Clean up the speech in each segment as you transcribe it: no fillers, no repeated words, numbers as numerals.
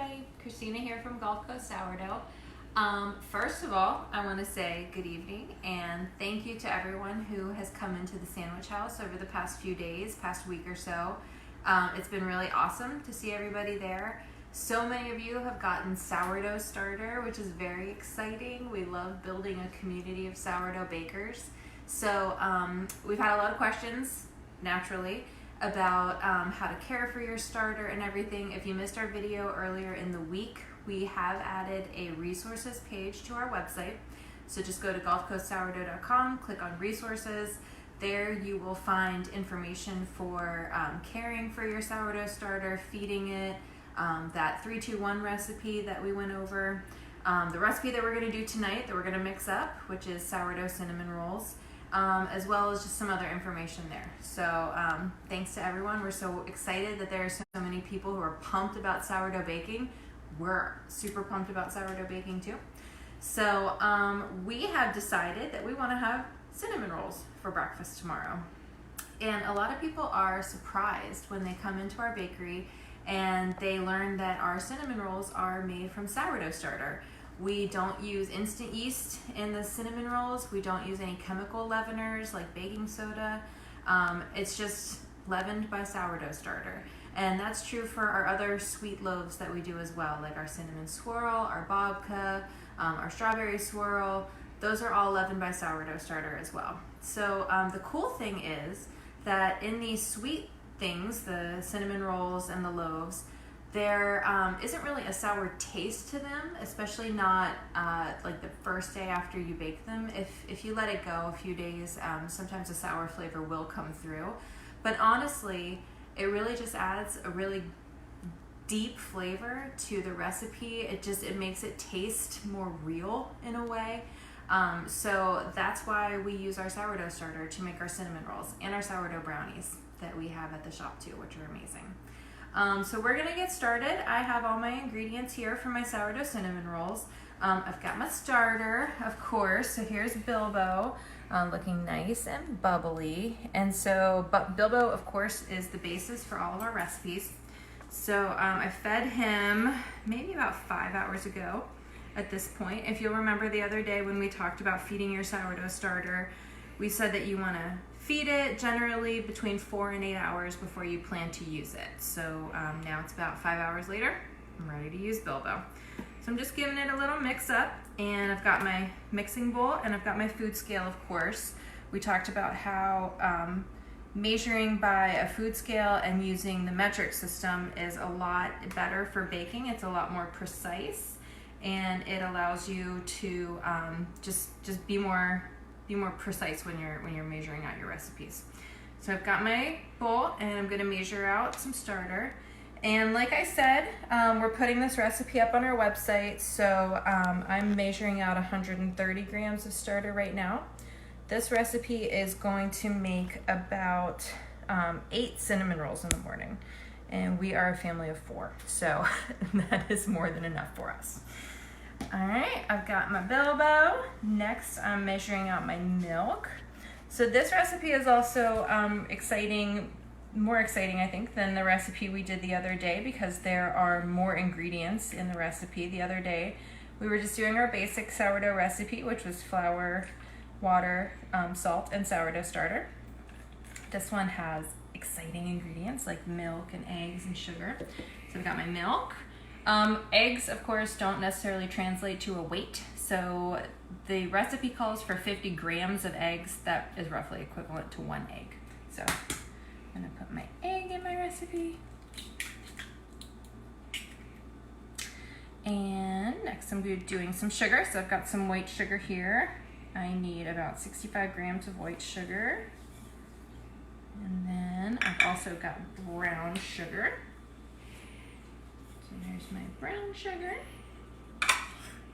Hi, Christina here from Gulf Coast Sourdough. First of all, I want to say good evening and thank you to everyone who has come into the sandwich house over the past few days, past week or so. It's been really awesome to see everybody there. So many of you have gotten sourdough starter, which is very exciting. We love building a community of sourdough bakers. So we've had a lot of questions, naturally, about how to care for your starter and everything. If you missed our video earlier in the week, we have added a resources page to our website. So just go to gulfcoastsourdough.com, click on resources. There you will find information for caring for your sourdough starter, feeding it, that 3-2-1 recipe that we went over, the recipe that we're going to do tonight that we're going to mix up, which is sourdough cinnamon rolls, as well as just some other information there. So thanks to everyone. We're so excited that there are so many people who are pumped about sourdough baking. We're super pumped about sourdough baking too. So we have decided that we want to have cinnamon rolls for breakfast tomorrow. And a lot of people are surprised when they come into our bakery and they learn that our cinnamon rolls are made from sourdough starter. We don't use instant yeast in the cinnamon rolls. We don't use any chemical leaveners like baking soda. It's just leavened by sourdough starter. And that's true for our other sweet loaves that we do as well, like our cinnamon swirl, our babka, our strawberry swirl. Those are all leavened by sourdough starter as well. So the cool thing is that in these sweet things, the cinnamon rolls and the loaves, there isn't really a sour taste to them, especially not like the first day after you bake them. If you let it go a few days, sometimes a sour flavor will come through. But honestly, it really just adds a really deep flavor to the recipe. It makes it taste more real in a way. So that's why we use our sourdough starter to make our cinnamon rolls and our sourdough brownies that we have at the shop too, which are amazing. So we're gonna get started. I have all my ingredients here for my sourdough cinnamon rolls. I've got my starter, of course. So here's Bilbo, looking nice and bubbly. And so, but Bilbo, of course, is the basis for all of our recipes. So I fed him maybe about 5 hours ago at this point. If you'll remember the other day when we talked about feeding your sourdough starter, we said that you wanna feed it generally between 4 and 8 hours before you plan to use it. So now it's about 5 hours later. I'm ready to use Bilbo. So I'm just giving it a little mix up, and I've got my mixing bowl and I've got my food scale, of course. We talked about how measuring by a food scale and using the metric system is a lot better for baking. It's a lot more precise, and it allows you to just be more precise when you're measuring out your recipes. So I've got my bowl and I'm gonna measure out some starter. And like I said, we're putting this recipe up on our website. So I'm measuring out 130 grams of starter right now. This recipe is going to make about 8 cinnamon rolls in the morning. And we are a family of 4. So that is more than enough for us. All right, I've got my Bilbo. Next, I'm measuring out my milk. So this recipe is also more exciting, I think, than the recipe we did the other day because there are more ingredients in the recipe. The other day, we were just doing our basic sourdough recipe, which was flour, water, salt, and sourdough starter. This one has exciting ingredients like milk and eggs and sugar. So I've got my milk. Eggs, of course, don't necessarily translate to a weight. So the recipe calls for 50 grams of eggs. That is roughly equivalent to 1 egg. So I'm gonna put my egg in my recipe. And next I'm doing some sugar. So I've got some white sugar here. I need about 65 grams of white sugar. And then I've also got brown sugar. So there's my brown sugar.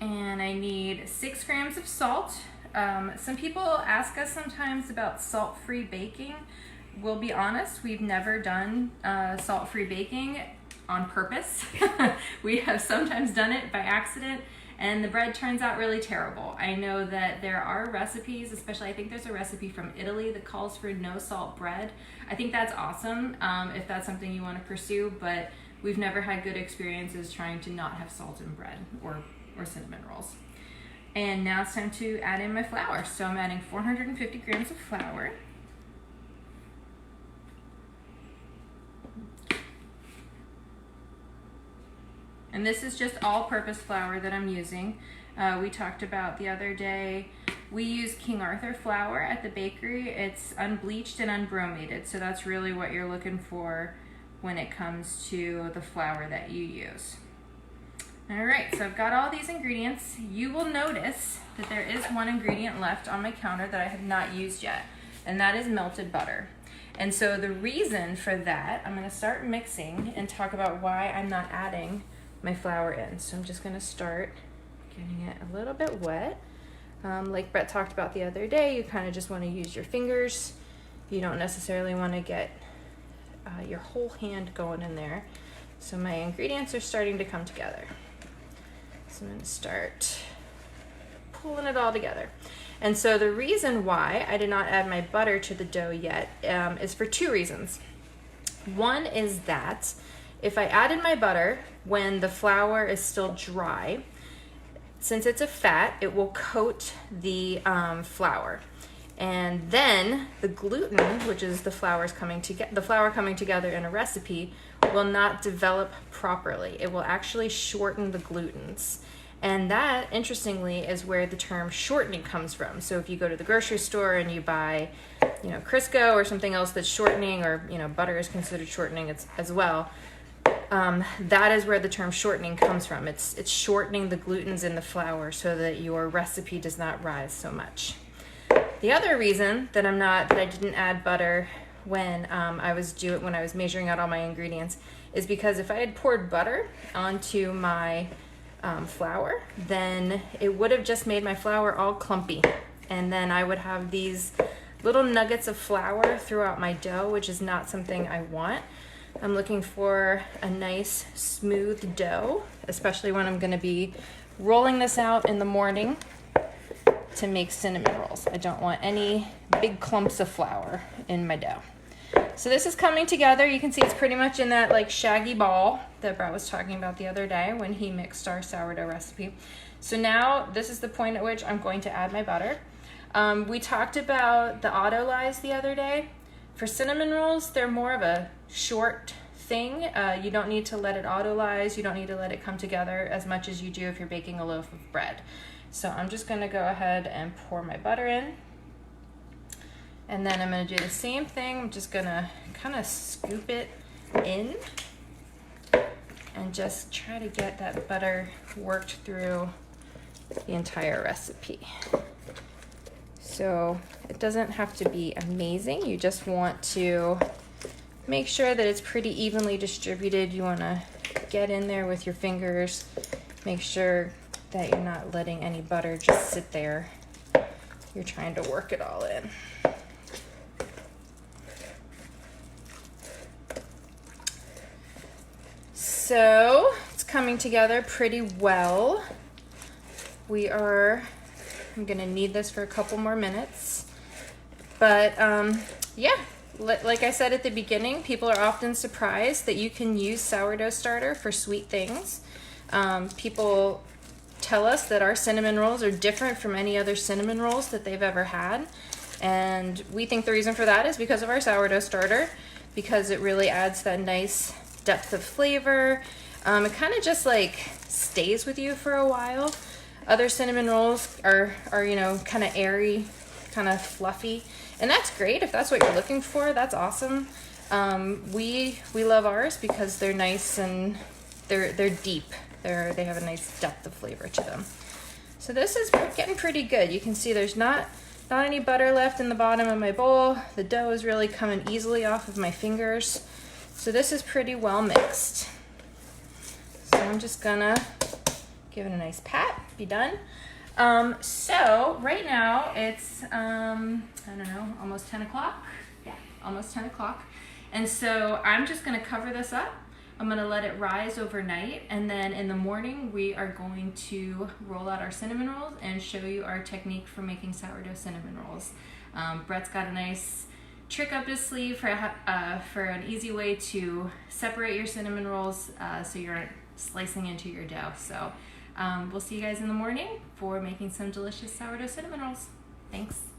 And I need 6 grams of salt. Some people ask us sometimes about salt-free baking. We'll be honest, we've never done salt-free baking on purpose. We have sometimes done it by accident, and the bread turns out really terrible. I know that there are recipes, especially I think there's a recipe from Italy that calls for no salt bread. I think that's awesome if that's something you want to pursue, but we've never had good experiences trying to not have salt in bread or cinnamon rolls. And now it's time to add in my flour. So I'm adding 450 grams of flour. And this is just all-purpose flour that I'm using. We talked about the other day, we use King Arthur flour at the bakery. It's unbleached and unbromated, so that's really what you're looking for when it comes to the flour that you use. All right, so I've got all these ingredients. You will notice that there is one ingredient left on my counter that I have not used yet, and that is melted butter. And so the reason for that, I'm gonna start mixing and talk about why I'm not adding my flour in. So I'm just gonna start getting it a little bit wet. Like Brett talked about the other day, you kind of just want to use your fingers. You don't necessarily want to get your whole hand going in there. So my ingredients are starting to come together. So I'm going to start pulling it all together. And so the reason why I did not add my butter to the dough yet is for two reasons. One is that if I added my butter when the flour is still dry, since it's a fat, it will coat the flour. And then the gluten, which is the flour coming together in a recipe, will not develop properly. It will actually shorten the glutens. And that, interestingly, is where the term shortening comes from. So if you go to the grocery store and you buy, Crisco or something else that's shortening, or, butter is considered shortening as well, that is where the term shortening comes from. It's shortening the glutens in the flour so that your recipe does not rise so much. The other reason that I didn't add butter when I was measuring out all my ingredients is because if I had poured butter onto my flour, then it would have just made my flour all clumpy, and then I would have these little nuggets of flour throughout my dough, which is not something I want. I'm looking for a nice smooth dough, especially when I'm going to be rolling this out in the morning to make cinnamon rolls. I don't want any big clumps of flour in my dough. So this is coming together. You can see it's pretty much in that like shaggy ball that Brett was talking about the other day when he mixed our sourdough recipe. So now this is the point at which I'm going to add my butter. We talked about the auto-lyse the other day. For cinnamon rolls, they're more of a short thing. You don't need to let it auto-lyse. You don't need to let it come together as much as you do if you're baking a loaf of bread. So I'm just going to go ahead and pour my butter in. And then I'm going to do the same thing. I'm just going to kind of scoop it in and just try to get that butter worked through the entire recipe. So it doesn't have to be amazing. You just want to make sure that it's pretty evenly distributed. You want to get in there with your fingers. Make sure that you're not letting any butter just sit there. You're trying to work it all in. So it's coming together pretty well. I'm gonna need this for a couple more minutes. But yeah, like I said at the beginning, people are often surprised that you can use sourdough starter for sweet things. People tell us that our cinnamon rolls are different from any other cinnamon rolls that they've ever had. And we think the reason for that is because of our sourdough starter, because it really adds that nice depth of flavor. It kind of just like stays with you for a while. Other cinnamon rolls are kind of airy, kind of fluffy, and that's great if that's what you're looking for. That's awesome. We love ours because they're nice and they're deep. They have a nice depth of flavor to them. So this is getting pretty good. You can see there's not any butter left in the bottom of my bowl. The dough is really coming easily off of my fingers. So this is pretty well mixed. So I'm just gonna give it a nice pat, be done. So right now it's, almost 10 o'clock. Yeah, almost 10 o'clock. And so I'm just gonna cover this up. I'm gonna let it rise overnight, and then in the morning we are going to roll out our cinnamon rolls and show you our technique for making sourdough cinnamon rolls. Brett's got a nice trick up his sleeve for an easy way to separate your cinnamon rolls so you're slicing into your dough. So we'll see you guys in the morning for making some delicious sourdough cinnamon rolls. Thanks.